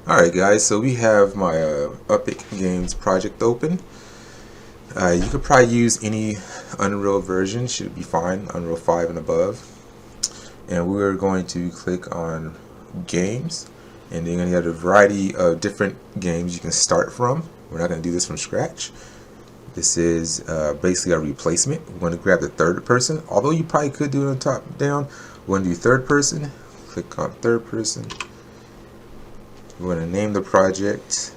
Alright guys, so we have my Epic Games project open. You could probably use any Unreal version, should be fine, Unreal 5 and above. And we're going to click on Games, and then you're going to have a variety of different games you can start from. We're not going to do this from scratch. This is basically a replacement. We're going to grab the third person, although you probably could do it on top down. We're going to do third person, click on third person. We're going to name the project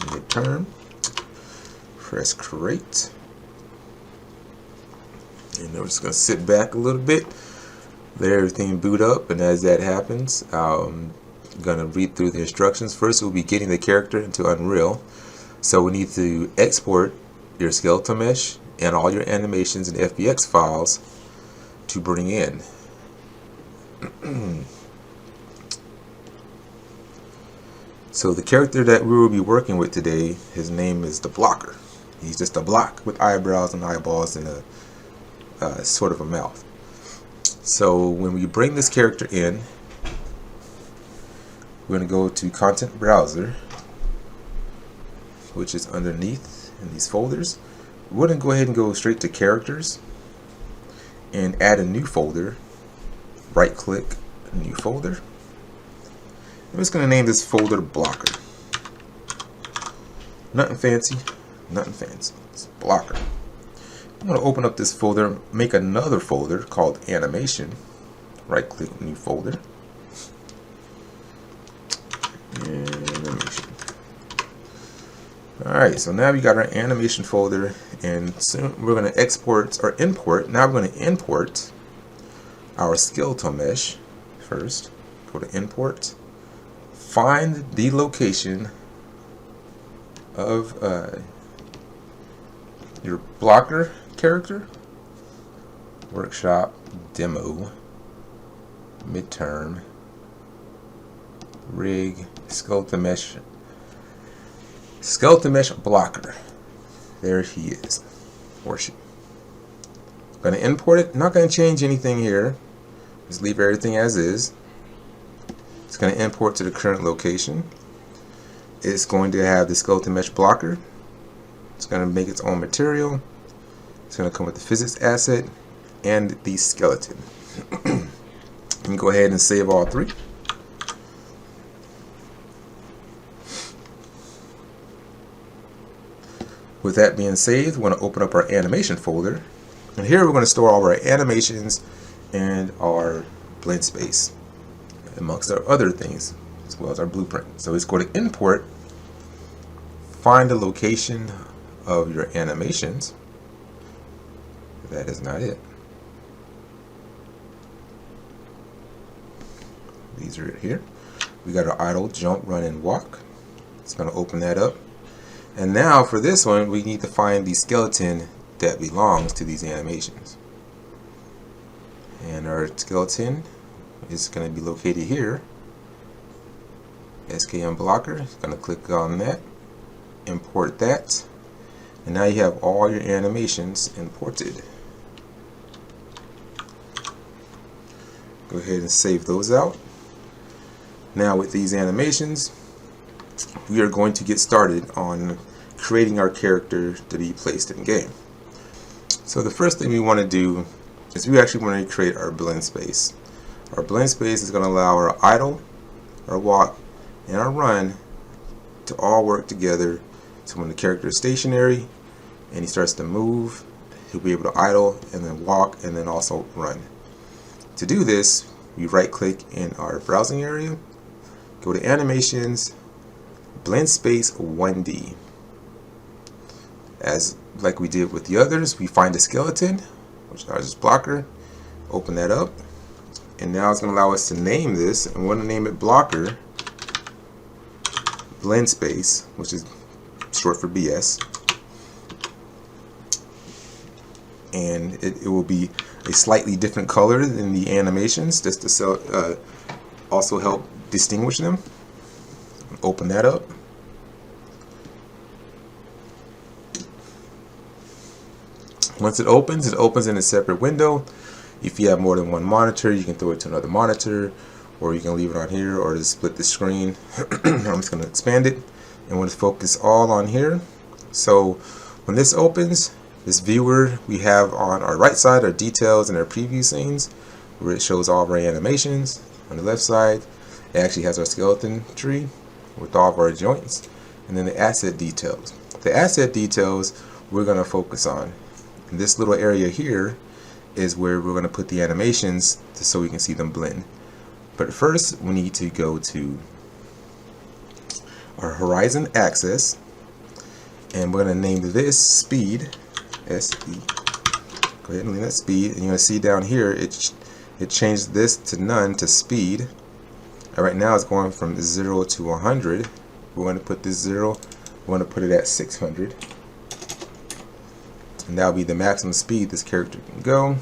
midterm, press create, and we're just going to sit back a little bit, let everything boot up, and as that happens, I'm going to read through the instructions. First, we'll be getting the character into Unreal, so we need to export your skeletal mesh and all your animations and FBX files to bring in. So the character that we will be working with today, his name is the Blocker. He's just a block with eyebrows and eyeballs and a sort of a mouth. So when we bring this character in, we're going to go to Content Browser, which is underneath in these folders. We're going to go ahead and go straight to Characters and add a new folder. Right click, New Folder. I'm just going to name this folder Blocker. Nothing fancy, nothing fancy. It's Blocker. I'm going to open up this folder, make another folder called Animation. Right click, New Folder. Animation. Alright, so now we got our animation folder, and soon we're going to export or import. Now we're going to import our skeletal mesh first. Go to Import. Find the location of your Blocker character, workshop, demo, midterm, rig, skeletal mesh Blocker. There he is, or she. Going to import it. Not going to change anything here. Just leave everything as is. It's going to import to the current location. It's going to have the skeleton mesh blocker. It's going to make its own material. It's going to come with the physics asset and the skeleton. You can go ahead and save all three. With that being saved, we're going to open up our animation folder. And here we're going to store all of our animations and our blend space, amongst our other things, as well as our blueprint. So let's go to Import, find the location of your animations. That is not it. These are it here. We got our idle, jump, run, and walk. It's going to open that up. And now for this one, we need to find the skeleton that belongs to these animations. And our skeleton is going to be located here. SKM Blocker. Going to click on that, import that, and now you have all your animations imported. Go ahead and save those out. Now with these animations, we are going to get started on creating our character to be placed in game. So the first thing we want to do is we actually want to create our blend space. Our blend space is going to allow our idle, our walk, and our run to all work together. So when the character is stationary and he starts to move, he'll be able to idle and then walk and then also run. To do this, we right click in our browsing area, go to Animations, Blend Space 1D. As like we did with the others, we find a skeleton, which is this Blocker, open that up, and now it's going to allow us to name this, and we're going to name it Blocker Blend Space, which is short for BS, and it will be a slightly different color than the animations, just to also help distinguish them. Open that up. Once it opens in a separate window. If you have more than one monitor, you can throw it to another monitor, or you can leave it on here or just split the screen. I'm just going to expand it and we'll focus all on here. So when this opens, this viewer we have on our right side are details and our preview scenes, where it shows all of our animations. On the left side, it actually has our skeleton tree with all of our joints, and then the asset details. The asset details we're going to focus on. And this little area here is where we're going to put the animations so we can see them blend. But first, we need to go to our horizon axis, and we're going to name this speed, S-E. Go ahead and name that speed, and you're going to see down here it changed this to none to speed. And right now it's going from 0 to 100. We're going to put this 0, we're going to put it at 600. And that'll be the maximum speed this character can go,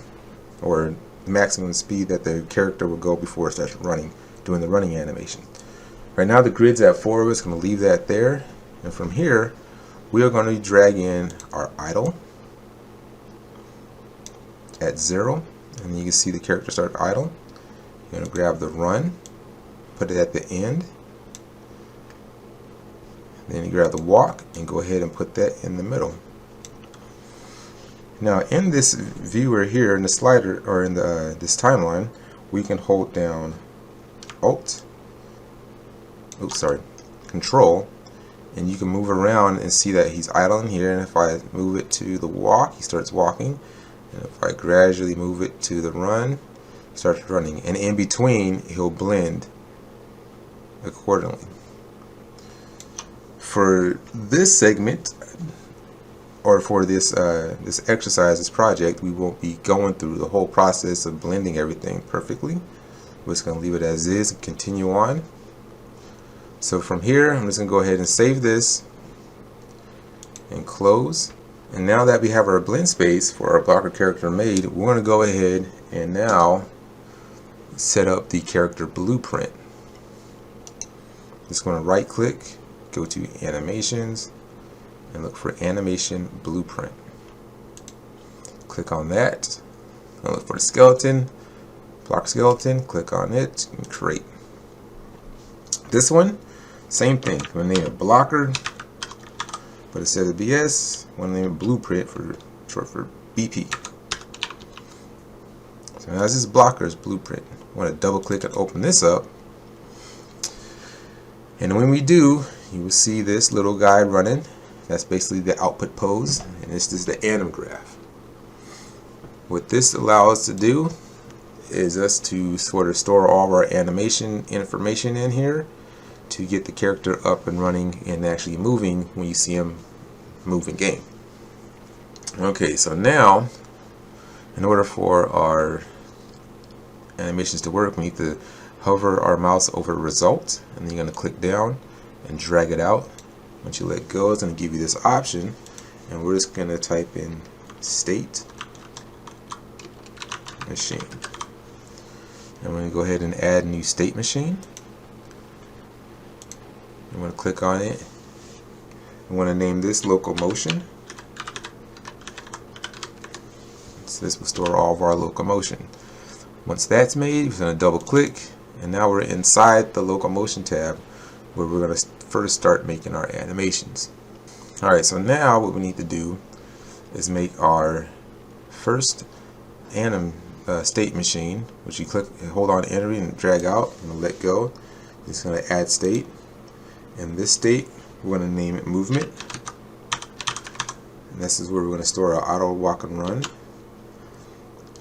or the maximum speed that the character will go before it starts running, doing the running animation. Right now the grid's at 4, we're just going to leave that there. And from here, we are going to drag in our idle at 0. And you can see the character start idle. You're going to grab the run, put it at the end. Then you grab the walk and go ahead and put that in the middle. Now in this viewer here, in the slider, or in the this timeline, we can hold down Control, and you can move around and see that he's idling here. And if I move it to the walk, he starts walking. And if I gradually move it to the run, he starts running. And in between, he'll blend accordingly. For this segment, or for this this exercise, this project, we won't be going through the whole process of blending everything perfectly. We're just going to leave it as is and continue on. So from here, I'm just going to go ahead and save this and close. And now that we have our blend space for our blocker character made, we're going to go ahead and now set up the character blueprint. Just going to right click, go to animations, and look for animation blueprint. Click on that, and look for the skeleton, block skeleton, click on it and create. This one, same thing. I'm going to name it blocker, but instead of BS, I'm going to name it blueprint, for short for BP. So now this is blocker's blueprint. I want to double click and open this up. And when we do, you will see this little guy running. That's basically the output pose, and this is the anim graph. What this allows us to do is us to sort of store all of our animation information in here to get the character up and running and actually moving when you see him move in game. Okay, so now in order for our animations to work, we need to hover our mouse over result, and then you're going to click down and drag it out. Once you let go, it's going to give you this option, and we're just going to type in state machine. And we're going to go ahead and add a new state machine. I'm going to click on it. I want to name this locomotion. So this will store all of our locomotion. Once that's made, we're going to double click, and now we're inside the locomotion tab, where we're going to first start making our animations. Alright, so now what we need to do is make our first state machine, which you click, hold on, enter and drag out, and let go. It's going to add state, and this state we're going to name it movement, and this is where we're going to store our auto walk and run.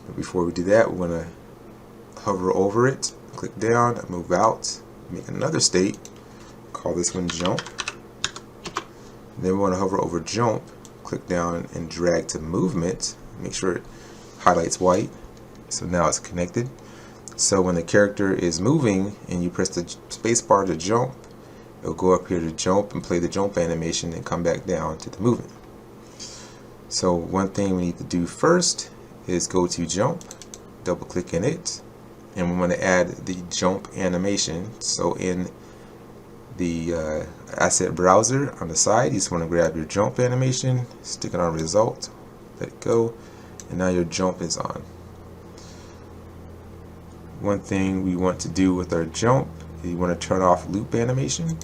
But before we do that, we're going to hover over it, click down, move out, make another state, call this one jump. Then we want to hover over jump, click down and drag to movement, make sure it highlights white, so now it's connected. So when the character is moving and you press the space bar to jump, it'll go up here to jump and play the jump animation and come back down to the movement. So one thing we need to do first is go to jump, double click in it, and we want to add the jump animation. So in the asset browser on the side, you just want to grab your jump animation, stick it on result, let it go, and now your jump is on. one thing we want to do with our jump is you want to turn off loop animation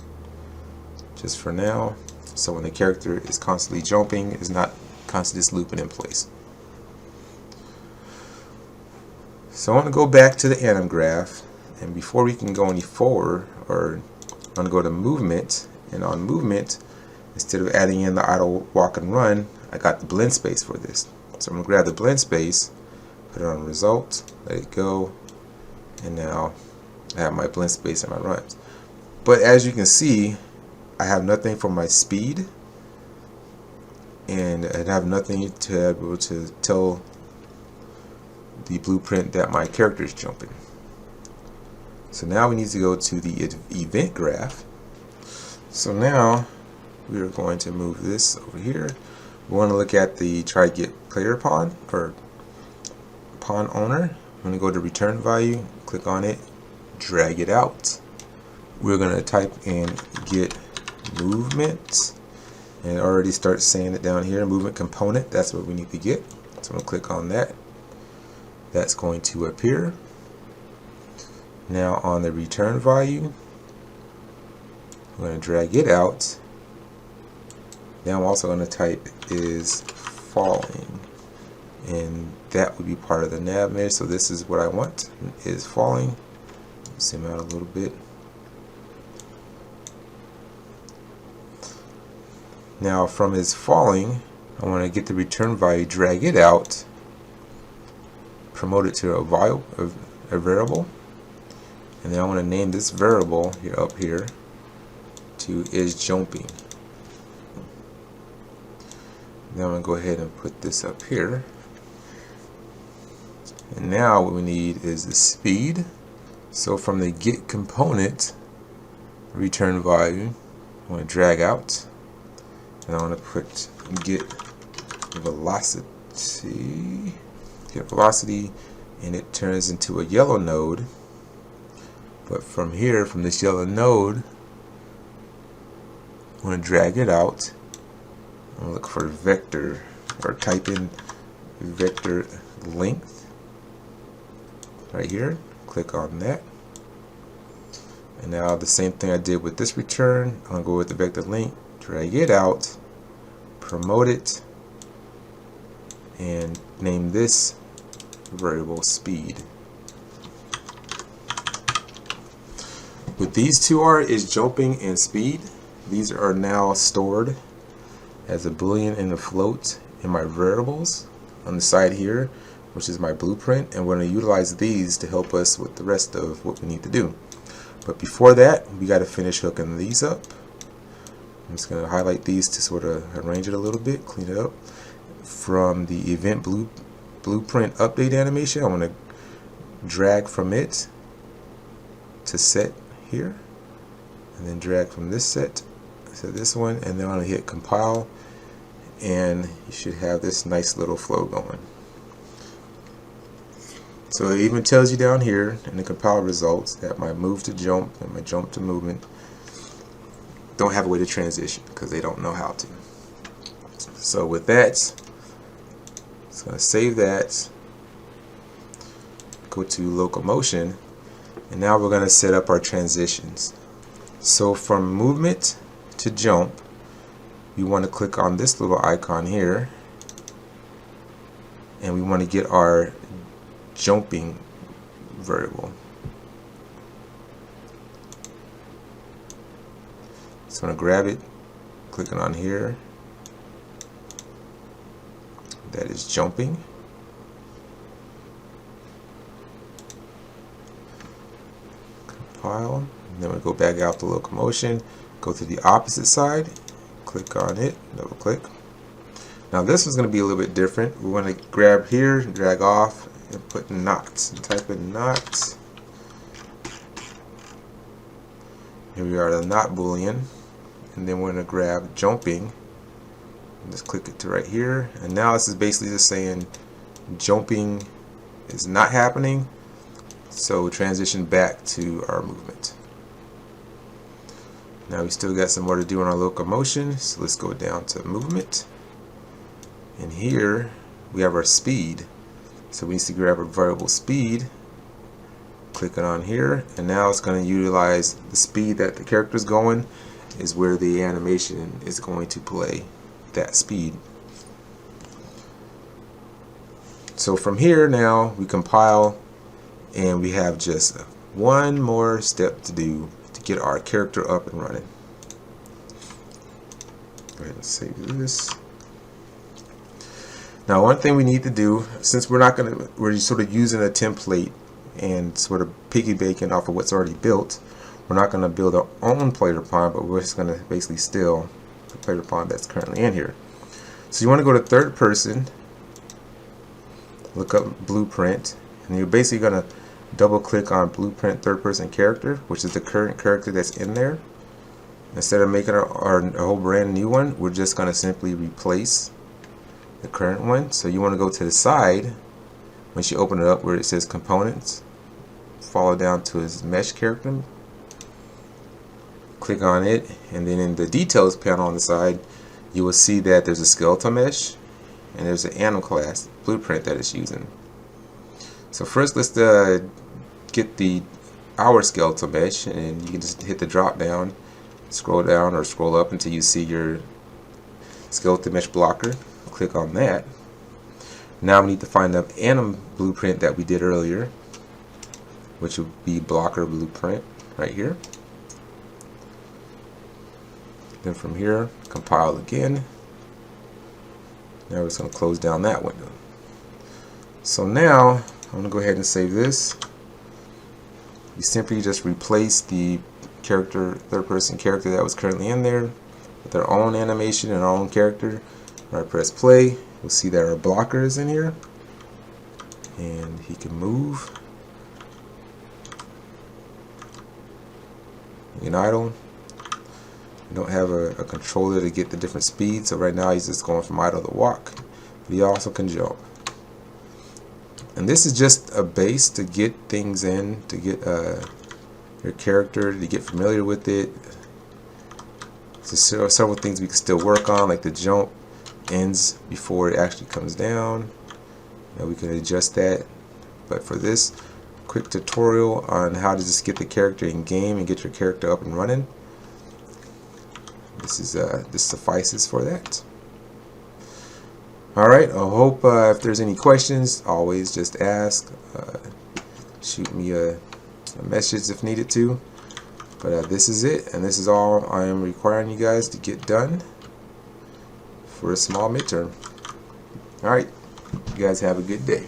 just for now, so when the character is constantly jumping, it's not constantly just looping in place. So I want to go back to the anim graph, and before we can go any forward, I'm going to go to movement, and on movement, instead of adding in the idle walk and run, I got the blend space for this. So I'm going to grab the blend space, put it on result, let it go, and now I have my blend space and my runs. But as you can see, I have nothing for my speed, and I have nothing to be able to tell the blueprint that my character is jumping. So now we need to go to the event graph. So now we are going to move this over here. We want to look at the try to get player pawn or pawn owner. I'm going to go to return value, click on it, drag it out. We're going to type in get movement, and it already starts saying it down here, movement component. That's what we need to get. So I'm going to click on that. That's going to appear. Now on the return value, I'm going to drag it out. Now I'm also going to type is falling, and that would be part of the nav mesh. So this is what I want, is falling. Zoom out a little bit. Now from is falling, I want to get the return value, drag it out, promote it to a variable, and then I want to name this variable here up here to is jumping. Now I'm going to go ahead and put this up here, and now what we need is the speed. So from the get component return value, I want to drag out, and I want to put get velocity, and it turns into a yellow node. But from here, from this yellow node, I want to drag it out. I'm going to look for vector, or type in vector length right here. Click on that. And now the same thing I did with this return, I'm going to go with the vector length, drag it out, promote it, and name this variable speed. What these two are is jumping and speed. These are now stored as a boolean and a float in my variables on the side here, which is my blueprint, and we're going to utilize these to help us with the rest of what we need to do. But before that, we got to finish hooking these up. I'm just going to highlight these to sort of arrange it a little bit, clean it up. From the event blueprint update animation, I want to drag from it to set here, and then drag from this set to this one, and then I'm going to hit compile, and you should have this nice little flow going. So it even tells you down here in the compile results that my move to jump and my jump to movement don't have a way to transition because they don't know how to. So with that, it's going to save that, go to locomotion, and now we're going to set up our transitions. So from movement to jump, we want to click on this little icon here, and we want to get our jumping variable. So I'm going to grab it, clicking on here, that is jumping. Compile, and then we go back out to locomotion, go to the opposite side, click on it, double click. Now this is going to be a little bit different. We want to grab here, drag off, and put not, and type in not. Here we are, the not boolean, and then we're going to grab jumping and just click it to right here, and now this is basically just saying jumping is not happening, so transition back to our movement. Now we still got some more to do on our locomotion, so let's go down to movement, and here we have our speed. So we need to grab our variable speed, click it on here, and now it's going to utilize the speed that the character is going is where the animation is going to play that speed. So from here now we compile, and we have just one more step to do to get our character up and running. Go ahead and save this. Now, one thing we need to do, since we're sort of using a template and sort of piggybacking off of what's already built, we're not going to build our own player pawn, but we're just going to basically steal the player pawn that's currently in here. So you want to go to third person, look up blueprint, and you're basically going to double click on blueprint third person character, which is the current character that's in there. Instead of making a whole brand new one, we're just going to simply replace the current one. So you want to go to the side once you open it up where it says components, follow down to his mesh character, click on it, and then in the details panel on the side you will see that there's a skeletal mesh and there's an animal class blueprint that it's using. So first let's get our skeletal mesh, and you can just hit the drop down, scroll down or scroll up until you see your skeletal mesh blocker. Click on that. Now we need to find the anim blueprint that we did earlier, which would be blocker blueprint right here. Then from here, compile again. Now we're just going to close down that window. So now I'm going to go ahead and save this. You simply just replace the character, third person character that was currently in there with their own animation and our own character. When I press play, we'll see that our blocker is in here, and he can move. You can idle. We don't have a controller to get the different speeds, so right now he's just going from idle to walk. But he also can jump. And this is just a base to get things in, to get your character, to get familiar with it. So several things we can still work on, like the jump ends before it actually comes down. Now we can adjust that, but for this quick tutorial on how to just get the character in game and get your character up and running, this suffices for that. Alright, I hope if there's any questions, always just ask, shoot me a message if needed to, but this is it, and this is all I am requiring you guys to get done for a small midterm. Alright, you guys have a good day.